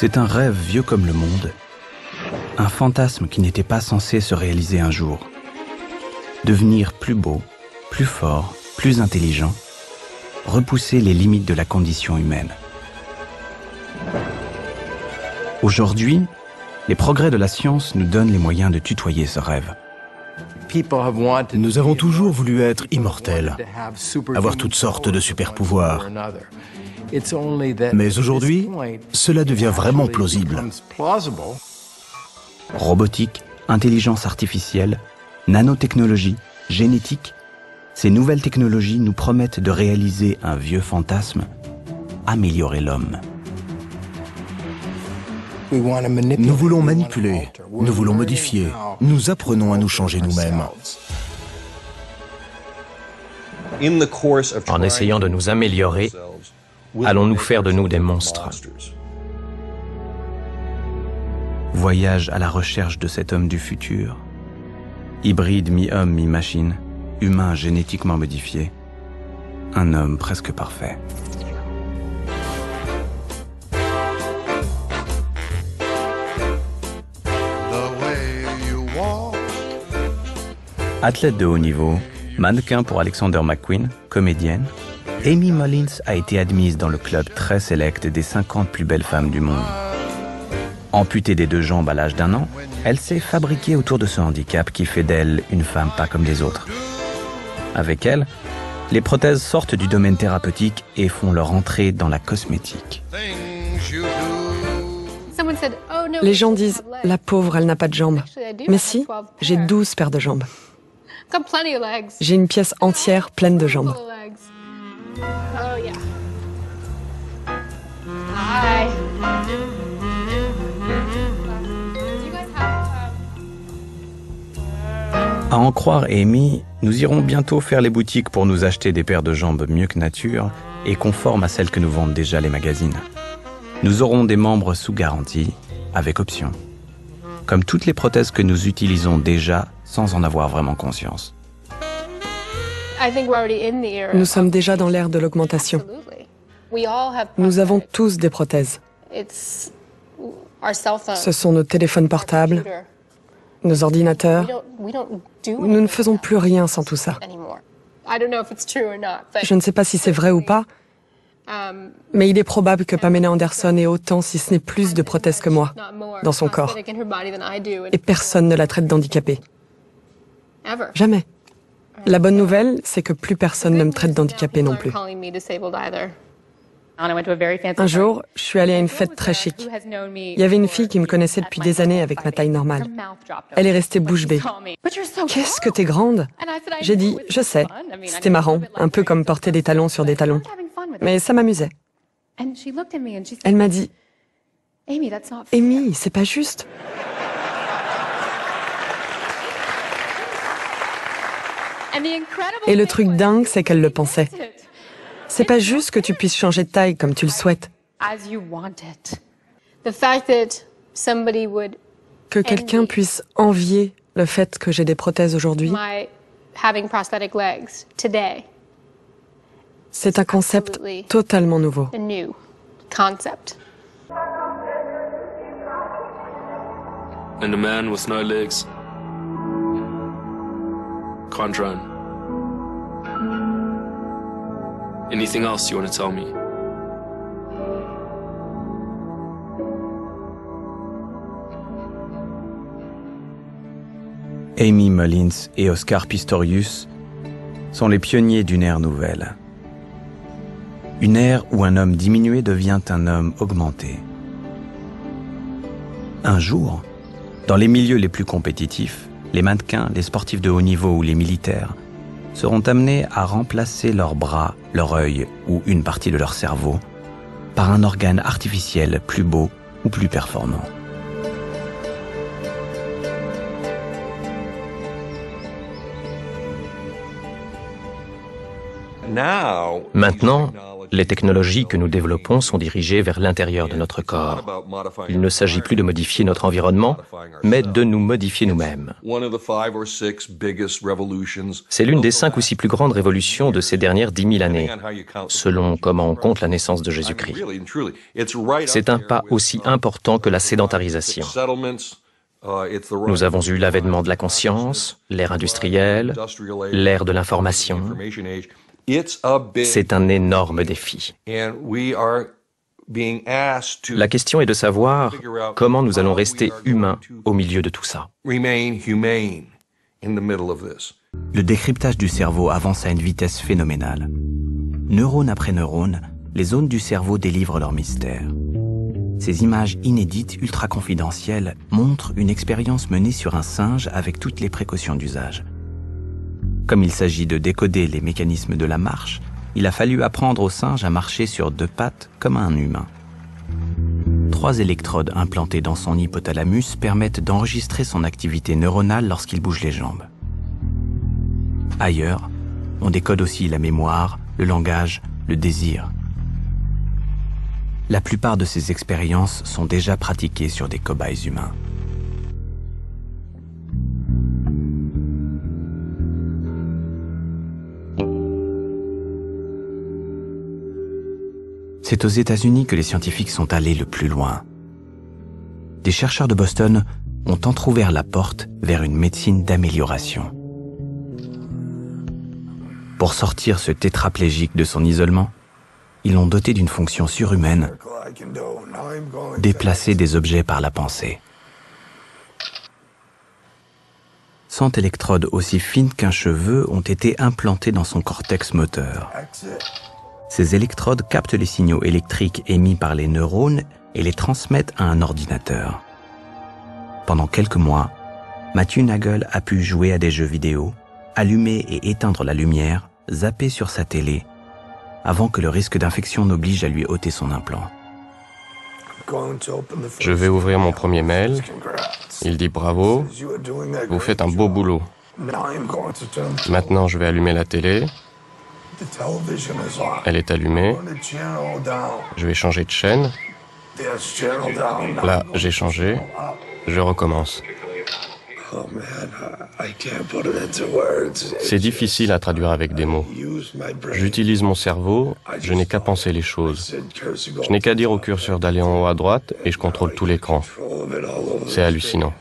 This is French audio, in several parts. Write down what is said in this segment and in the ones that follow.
C'est un rêve vieux comme le monde, un fantasme qui n'était pas censé se réaliser un jour. Devenir plus beau, plus fort, plus intelligent, repousser les limites de la condition humaine. Aujourd'hui, les progrès de la science nous donnent les moyens de tutoyer ce rêve. Nous avons toujours voulu être immortels, avoir toutes sortes de super-pouvoirs. Mais aujourd'hui, cela devient vraiment plausible. Robotique, intelligence artificielle, nanotechnologie, génétique, ces nouvelles technologies nous promettent de réaliser un vieux fantasme, améliorer l'homme. Nous voulons manipuler, nous voulons modifier, nous apprenons à nous changer nous-mêmes. En essayant de nous améliorer, allons-nous faire de nous des monstres? Voyage à la recherche de cet homme du futur, hybride mi-homme, mi-machine, humain génétiquement modifié, un homme presque parfait. Athlète de haut niveau, mannequin pour Alexander McQueen, comédienne, Amy Mullins a été admise dans le club très sélect des 50 plus belles femmes du monde. Amputée des 2 jambes à l'âge d'1 an, elle s'est fabriquée autour de ce handicap qui fait d'elle une femme pas comme les autres. Avec elle, les prothèses sortent du domaine thérapeutique et font leur entrée dans la cosmétique. Les gens disent « la pauvre, elle n'a pas de jambes ». Mais si, j'ai 12 paires de jambes. J'ai une pièce entière pleine de jambes. À en croire Amy, nous irons bientôt faire les boutiques pour nous acheter des paires de jambes mieux que nature et conformes à celles que nous vendent déjà les magazines. Nous aurons des membres sous garantie, avec option. Comme toutes les prothèses que nous utilisons déjà sans en avoir vraiment conscience. Nous sommes déjà dans l'ère de l'augmentation. Nous avons tous des prothèses. Ce sont nos téléphones portables, nos ordinateurs. Nous ne faisons plus rien sans tout ça. Je ne sais pas si c'est vrai ou pas, mais il est probable que Pamela Anderson ait autant, si ce n'est plus, de prothèses que moi dans son corps. Et personne ne la traite d'handicapée. Jamais. La bonne nouvelle, c'est que plus personne ne me traite d'handicapée non plus. Un jour, je suis allée à une fête très chic. Il y avait une fille qui me connaissait depuis des années avec ma taille normale. Elle est restée bouche bée. « Qu'est-ce que t'es grande ?» J'ai dit « Je sais. » C'était marrant, un peu comme porter des talons sur des talons. Mais ça m'amusait. Elle m'a dit « Amy, c'est pas juste. » Et le truc dingue, c'est qu'elle le pensait. C'est pas juste que tu puisses changer de taille comme tu le souhaites. Que quelqu'un puisse envier le fait que j'ai des prothèses aujourd'hui, c'est un concept totalement nouveau. And a man with no legs can't run. Anything else you want to tell me? Amy Mullins et Oscar Pistorius sont les pionniers d'une ère nouvelle. Une ère où un homme diminué devient un homme augmenté. Un jour, dans les milieux les plus compétitifs, les mannequins, les sportifs de haut niveau ou les militaires seront amenés à remplacer leurs bras, leur œil ou une partie de leur cerveau par un organe artificiel plus beau ou plus performant. Maintenant, les technologies que nous développons sont dirigées vers l'intérieur de notre corps. Il ne s'agit plus de modifier notre environnement, mais de nous modifier nous-mêmes. C'est l'une des 5 ou 6 plus grandes révolutions de ces dernières 10 000 années, selon comment on compte la naissance de Jésus-Christ. C'est un pas aussi important que la sédentarisation. Nous avons eu l'avènement de la conscience, l'ère industrielle, l'ère de l'information. C'est un énorme défi. La question est de savoir comment nous allons rester humains au milieu de tout ça. Le décryptage du cerveau avance à une vitesse phénoménale. Neurone après neurone, les zones du cerveau délivrent leur mystère. Ces images inédites, ultra confidentielles, montrent une expérience menée sur un singe avec toutes les précautions d'usage. Comme il s'agit de décoder les mécanismes de la marche, il a fallu apprendre au singe à marcher sur 2 pattes comme un humain. 3 électrodes implantées dans son hypothalamus permettent d'enregistrer son activité neuronale lorsqu'il bouge les jambes. Ailleurs, on décode aussi la mémoire, le langage, le désir. La plupart de ces expériences sont déjà pratiquées sur des cobayes humains. C'est aux États-Unis que les scientifiques sont allés le plus loin. Des chercheurs de Boston ont entrouvert la porte vers une médecine d'amélioration. Pour sortir ce tétraplégique de son isolement, ils l'ont doté d'une fonction surhumaine, déplacer des objets par la pensée. 100 électrodes aussi fines qu'un cheveu ont été implantées dans son cortex moteur. Ces électrodes captent les signaux électriques émis par les neurones et les transmettent à un ordinateur. Pendant quelques mois, Matthew Nagle a pu jouer à des jeux vidéo, allumer et éteindre la lumière, zapper sur sa télé, avant que le risque d'infection n'oblige à lui ôter son implant. Je vais ouvrir mon premier mail. Il dit bravo, vous faites un beau boulot. Maintenant, je vais allumer la télé. Elle est allumée. Je vais changer de chaîne. Là, j'ai changé. Je recommence. C'est difficile à traduire avec des mots. J'utilise mon cerveau, je n'ai qu'à penser les choses. Je n'ai qu'à dire au curseur d'aller en haut à droite et je contrôle tout l'écran. C'est hallucinant.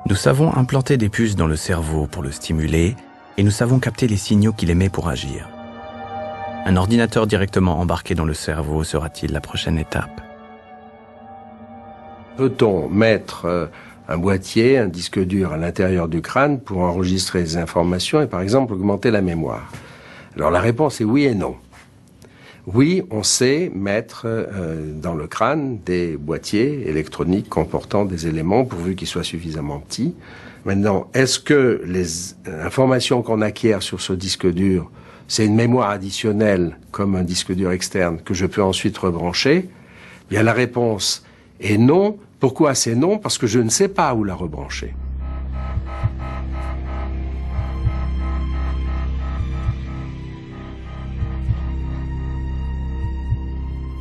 Nous savons implanter des puces dans le cerveau pour le stimuler et nous savons capter les signaux qu'il émet pour agir. Un ordinateur directement embarqué dans le cerveau sera-t-il la prochaine étape ? Peut-on mettre un boîtier, un disque dur à l'intérieur du crâne pour enregistrer les informations et par exemple augmenter la mémoire? Alors la réponse est oui et non. Oui, on sait mettre dans le crâne des boîtiers électroniques comportant des éléments pourvu qu'ils soient suffisamment petits. Maintenant, est-ce que les informations qu'on acquiert sur ce disque dur, c'est une mémoire additionnelle comme un disque dur externe que je peux ensuite rebrancher? Bien la réponse est non. Pourquoi c'est non? Parce que je ne sais pas où la rebrancher.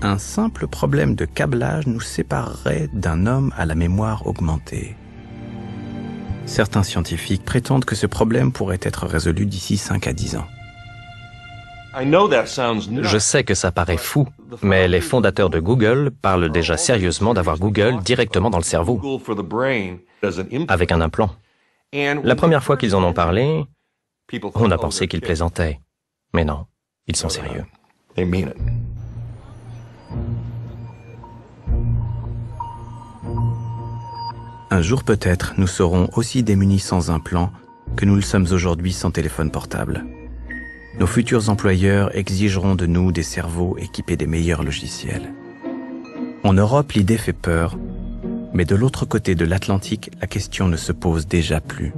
Un simple problème de câblage nous séparerait d'un homme à la mémoire augmentée. Certains scientifiques prétendent que ce problème pourrait être résolu d'ici 5 à 10 ans. Je sais que ça paraît fou, mais les fondateurs de Google parlent déjà sérieusement d'avoir Google directement dans le cerveau, avec un implant. La première fois qu'ils en ont parlé, on a pensé qu'ils plaisantaient. Mais non, ils sont sérieux. Un jour peut-être, nous serons aussi démunis sans implant que nous le sommes aujourd'hui sans téléphone portable. Nos futurs employeurs exigeront de nous des cerveaux équipés des meilleurs logiciels. En Europe, l'idée fait peur, mais de l'autre côté de l'Atlantique, la question ne se pose déjà plus.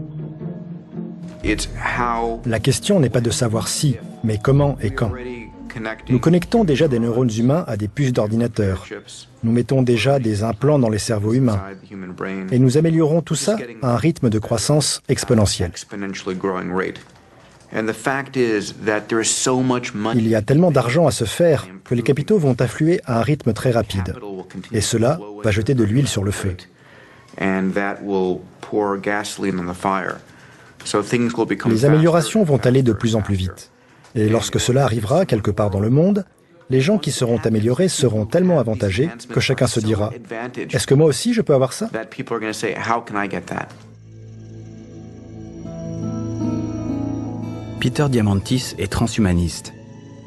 La question n'est pas de savoir si, mais comment et quand. Nous connectons déjà des neurones humains à des puces d'ordinateur. Nous mettons déjà des implants dans les cerveaux humains. Et nous améliorons tout ça à un rythme de croissance exponentielle. Il y a tellement d'argent à se faire que les capitaux vont affluer à un rythme très rapide. Et cela va jeter de l'huile sur le feu. Les améliorations vont aller de plus en plus vite. Et lorsque cela arrivera quelque part dans le monde, les gens qui seront améliorés seront tellement avantagés que chacun se dira « Est-ce que moi aussi je peux avoir ça ?» Peter Diamandis est transhumaniste.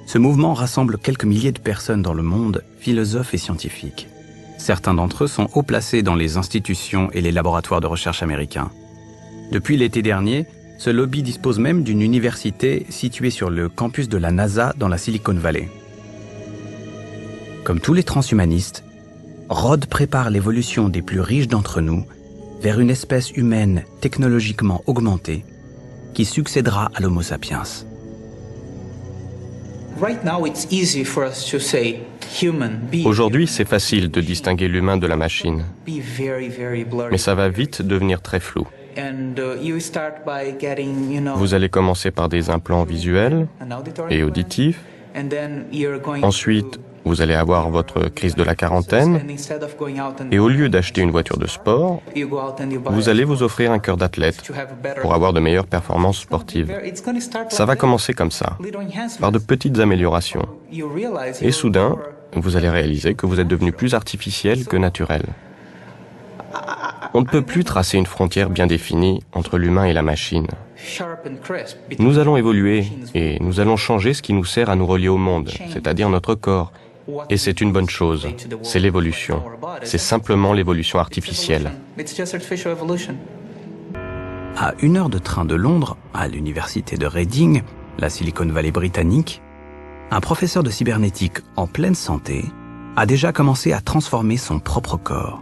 Ce mouvement rassemble quelques milliers de personnes dans le monde, philosophes et scientifiques. Certains d'entre eux sont haut placés dans les institutions et les laboratoires de recherche américains. Depuis l'été dernier, ce lobby dispose même d'une université située sur le campus de la NASA dans la Silicon Valley. Comme tous les transhumanistes, Rod prépare l'évolution des plus riches d'entre nous vers une espèce humaine technologiquement augmentée qui succédera à l'Homo sapiens. Aujourd'hui, c'est facile de distinguer l'humain de la machine, mais ça va vite devenir très flou. Vous allez commencer par des implants visuels et auditifs. Ensuite, vous allez avoir votre crise de la quarantaine. Et au lieu d'acheter une voiture de sport, vous allez vous offrir un cœur d'athlète pour avoir de meilleures performances sportives. Ça va commencer comme ça, par de petites améliorations. Et soudain, vous allez réaliser que vous êtes devenu plus artificiel que naturel. On ne peut plus tracer une frontière bien définie entre l'humain et la machine. Nous allons évoluer et nous allons changer ce qui nous sert à nous relier au monde, c'est-à-dire notre corps. Et c'est une bonne chose. C'est l'évolution. C'est simplement l'évolution artificielle. À 1 heure de train de Londres, à l'université de Reading, la Silicon Valley britannique, un professeur de cybernétique en pleine santé a déjà commencé à transformer son propre corps.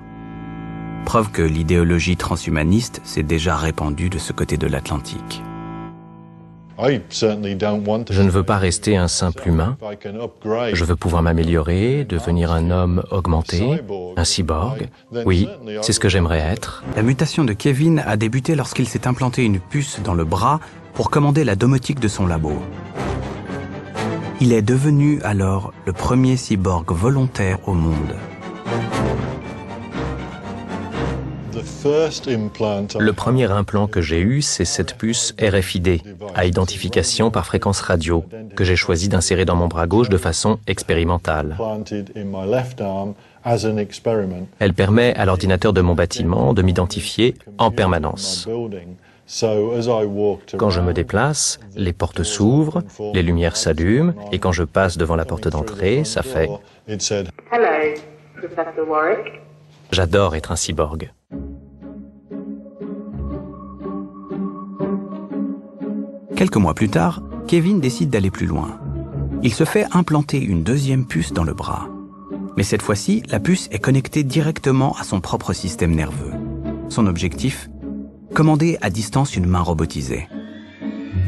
Preuve que l'idéologie transhumaniste s'est déjà répandue de ce côté de l'Atlantique. Je ne veux pas rester un simple humain. Je veux pouvoir m'améliorer, devenir un homme augmenté, un cyborg. Oui, c'est ce que j'aimerais être. La mutation de Kevin a débuté lorsqu'il s'est implanté une puce dans le bras pour commander la domotique de son labo. Il est devenu alors le premier cyborg volontaire au monde. Le premier implant que j'ai eu, c'est cette puce RFID, à identification par fréquence radio, que j'ai choisi d'insérer dans mon bras gauche de façon expérimentale. Elle permet à l'ordinateur de mon bâtiment de m'identifier en permanence. Quand je me déplace, les portes s'ouvrent, les lumières s'allument, et quand je passe devant la porte d'entrée, ça fait « J'adore être un cyborg ». Quelques mois plus tard, Kevin décide d'aller plus loin. Il se fait implanter une deuxième puce dans le bras. Mais cette fois-ci, la puce est connectée directement à son propre système nerveux. Son objectif ? Commander à distance une main robotisée.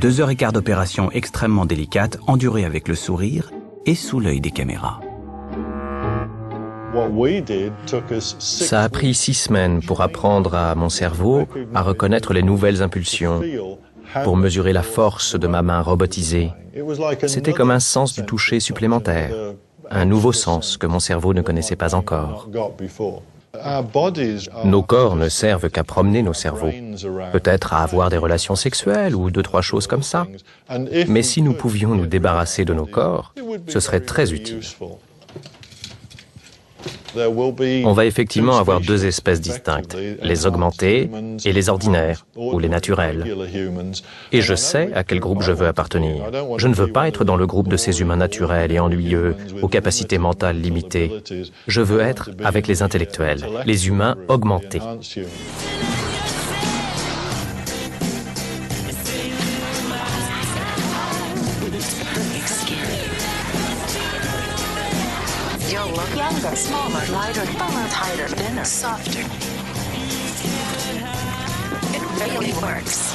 2h15 d'opération extrêmement délicate, endurée avec le sourire et sous l'œil des caméras. Ça a pris 6 semaines pour apprendre à mon cerveau à reconnaître les nouvelles impulsions, pour mesurer la force de ma main robotisée. C'était comme un sens du toucher supplémentaire, un nouveau sens que mon cerveau ne connaissait pas encore. Nos corps ne servent qu'à promener nos cerveaux, peut-être à avoir des relations sexuelles ou 2-3 choses comme ça. Mais si nous pouvions nous débarrasser de nos corps, ce serait très utile. On va effectivement avoir 2 espèces distinctes, les augmentés et les ordinaires, ou les naturels. Et je sais à quel groupe je veux appartenir. Je ne veux pas être dans le groupe de ces humains naturels et ennuyeux, aux capacités mentales limitées. Je veux être avec les intellectuels, les humains augmentés. Younger, smaller, lighter, fuller, tighter, thinner, softer. It really works.